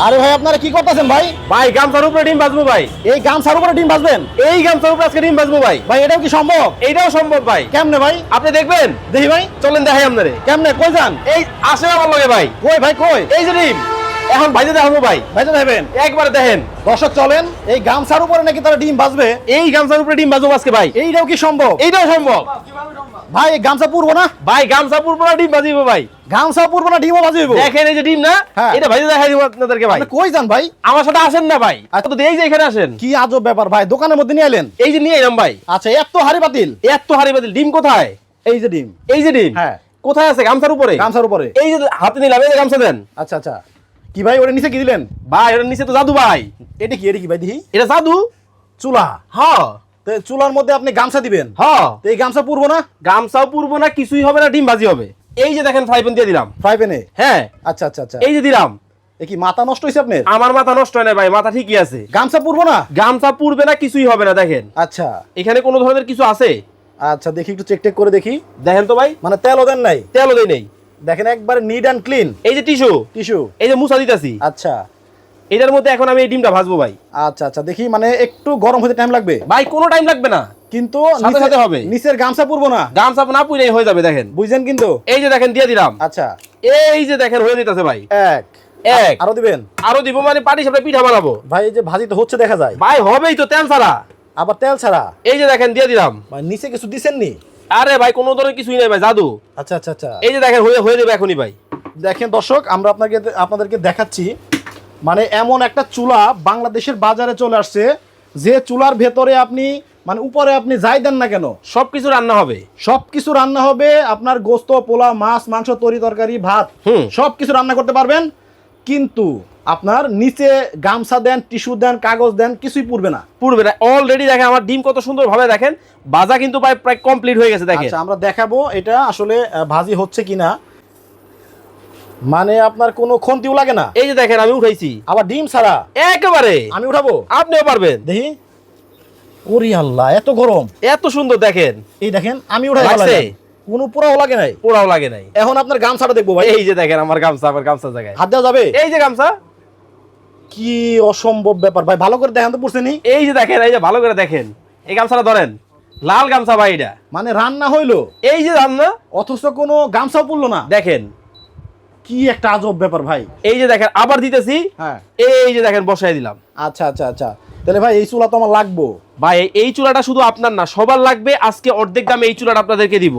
আরে ভাই আপনারা কি করতেছেন ভাই? ভাই গামছার উপরে ডিম ভাজবো ভাই। এই গামছার উপরে ডিম ভাজবেন? এই গামছার উপরে আজকে ডিম ভাজবো ভাই। ভাই এটাও কি সম্ভব? এইটাও সম্ভব ভাই। কেমনে ভাই? আপনি দেখবেন? দেখি ভাই। চলেন দেখাই আপনারে। কেমনে কই যান? এই আসেন আমার লগে ভাই। কই ভাই কই? এই যে ডিম এখন ভাইজে দেখাবো ভাই। ভাইতে দেবেন? একবারে দেখেন। দর্শক চলেন, এই গামছার উপরে নাকি তারা ডিম ভাজবে? এই গামছার উপরে ডিম ভাজবো আজকে ভাই। এইটাও কি সম্ভব? এইটাও সম্ভব ভাই এই গামছা পুরবো না? ভাই। গামছা পুরবো না ডিম ভাজিবো ভাই। গামছা পুরবো না ডিমও ভাজিবো? দেখেন এই যে ডিম না, হ্যাঁ। এটা ভাইজে দেখাই দিব আপনাদেরকে ভাই। আপনি কই যান ভাই? আমার সাথে আসেন না ভাই। তো এই যে এখানে আসেন। কি আজব ব্যাপার ভাই, দোকানের মধ্যে নিয়ে এলেন? এই যে নিয়ে এলাম ভাই। আচ্ছা এত হাড়ি বাতিল? এত হাড়ি বাতিল ডিম কোথায়? এই যে ডিম। এই যে ডিম হ্যাঁ। কোথায় আছে? গামছার উপরে। গামছার উপরে। এই যে হাতে নিলাম, এই যে গামছা দেন। আচ্ছা আচ্ছা। কি ভাই ওটা নিচে কি দিলেন? ভাই ওটার নিচে তো জাদু ভাই। এটা কি ভাই দেখি? এটা জাদু। চুলা? হ্যাঁ তো চুলার মধ্যে আপনি গামছা দিবেন? হ্যাঁ। তো এই গামছা পুরবো না? গামছাও পুরবো না, কিছুই হবে না, ডিম ভাজি হবে। এই যে দেখেন ফ্রাই প্যান দিয়ে দিলাম। ফ্রাই প্যানে? হ্যাঁ। আচ্ছা আচ্ছা আচ্ছা। এই যে দিলাম। এ কি মাথা নষ্ট হইছে আপনার? আমার মাথা নষ্ট হয় না ভাই, মাথা ঠিকই আছে। গামছা পুরবো না? গামছা পুরবে না, কিছুই হবে না। দেখেন আচ্ছা এখানে কোনো ধরনের কিছু আছে? আচ্ছা দেখি একটু চেক করে দেখি। দেখেন তো ভাই, মানে তেলও দেন নাই? তেলও দেই নেই। দেখেন একবারে নিট অ্যান্ড ক্লিন। এই যে টিস্যু, টিস্যু। এই যে মুছা দিতেছি। আচ্ছা এটার মধ্যে এখন আমি এই ডিমটা ভাজবো ভাই। আচ্ছা আচ্ছা দেখি, মানে একটু গরম হতে টাইম লাগবে ভাই কোনো টাইম লাগবে না, কিন্তু সাথে সাথে হবে। নিচের গামছা পুরবো না? গামছা না পুড়েই হয়ে যাবে। দেখেন বুঝছেন কিন্তু? এই যে দেখেন দিয়ে দিলাম। আচ্ছা এই যে দেখেন হয়ে যেতেছে ভাই। এক এক আরো দিবেন? আরো দিব মানে পাটি সাপটা পিঠা বানাবো ভাই। এই যে ভাজি তো হচ্ছে দেখা যায়। ভাই, হবেই তো তেল ছাড়া। আবার তেল ছাড়া? এই যে দেখেন দিয়ে দিলাম। ভাই নিচে কিছু দিছেন নি? আরে ভাই কোনো ধরনের কিছুই নাই ভাই, জাদু। আচ্ছা আচ্ছা আচ্ছা। এই যে দেখেন হয়ে যাবে এখনই ভাই। দেখেন দর্শক, আমরা আপনাদেরকে দেখাচ্ছি, মানে এমন একটা চুলা বাংলাদেশের বাজারে চলে আসছে, যে চুলার ভেতরে আপনি মানে উপরে আপনি যাই দেন না কেন সবকিছু রান্না হবে। সবকিছু রান্না হবে। আপনার গোস্ত, পোলাও, মাছ, মাংস, তরি তরকারি, ভাত সবকিছু রান্না করতে পারবেন। কিন্তু আপনার নিচে গামছা দেন, টিস্যু দেন, কাগজ দেন, কিছুই পুড়বে না। পুড়বে না। অলরেডি দেখেন আমার ডিম কত সুন্দর ভাবে দেখেন ভাজা কিন্তু প্রায় কমপ্লিট হয়ে গেছে। দেখেন আচ্ছা আমরা দেখাবো এটা আসলে ভাজি হচ্ছে কিনা। মানে আপনার কোনো খন্তিও লাগে না। এই যে দেখেন আমি উঠাইছি, আবার ডিম ছাড়া একেবারে। আমি উঠাবো? আপনিও পারবেন। দেখি। ওরে আল্লাহ, এত গরম! এত সুন্দর দেখেন। এই দেখেন আমি উঠাই লাগছে? কোনো পোড়াও লাগে নাই? পোড়াও লাগে নাই। এখন আপনার গামছাটা দেখবো ভাই। এই যে দেখেন আমার গামছা, আমার গামছা জায়গায় হাত দেওয়া যাবে? এই যে গামছা। কি অসম্ভব ব্যাপার ভাই, ভালো করে দেখেন তো পড়ছেনি? এই যে দেখেন, এই যে ভালো করে দেখেন, এই গামছাটা ধরেন, লাল গামছা ভাই এটা। মানে রান্না হইলো, এই যে রান্না, অথচ কোনো গামছাও পড়লো না। দেখেন কি একটা আজব ব্যাপার ভাই। এই যে দেখেন আবার দিতেছি। হ্যাঁ এই যে দেখেন বসাই দিলাম। আচ্ছা আচ্ছা আচ্ছা। তাহলে ভাই এই চুলা তো আমার লাগবো ভাই এই চুলাটা শুধু আপনার না, সবার লাগবে। আজকে অর্ধেক দামে এই চুলাটা আপনাদেরকে দিব।